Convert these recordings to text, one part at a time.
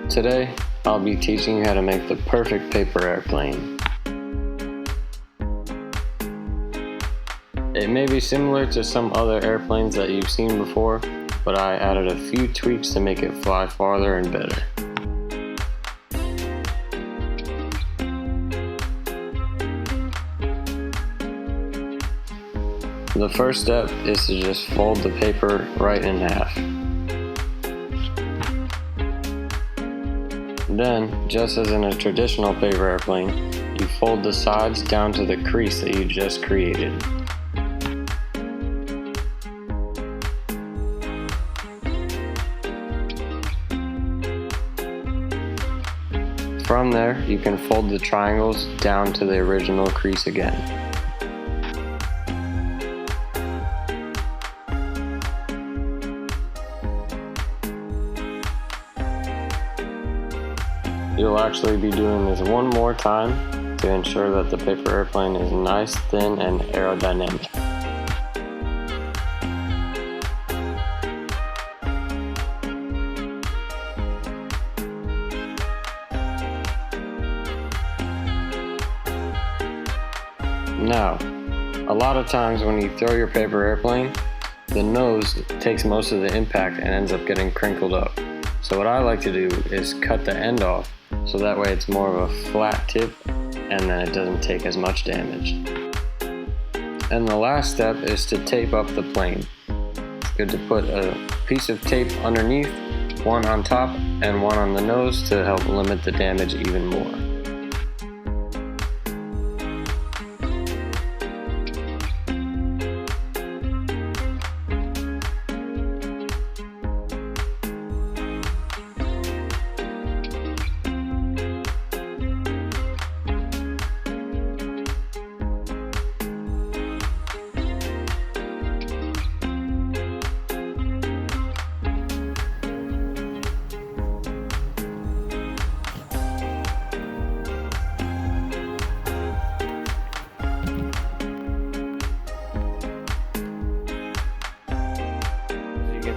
Today, I'll be teaching you how to make the perfect paper airplane. It may be similar to some other airplanes that you've seen before, but I added a few tweaks to make it fly farther and better. The first step is to just fold the paper right in half. Then, just as in a traditional paper airplane, you fold the sides down to the crease that you just created. From there, you can fold the triangles down to the original crease again. You'll actually be doing this one more time to ensure that the paper airplane is nice, thin, and aerodynamic. Now, a lot of times when you throw your paper airplane, the nose takes most of the impact and ends up getting crinkled up. So what I like to do is cut the end off, so that way it's more of a flat tip and then it doesn't take as much damage. And the last step is to tape up the plane. It's good to put a piece of tape underneath, one on top and one on the nose to help limit the damage even more.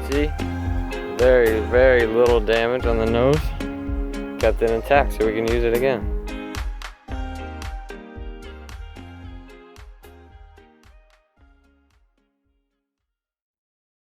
See, very little damage on the nose. Kept it intact so we can use it again.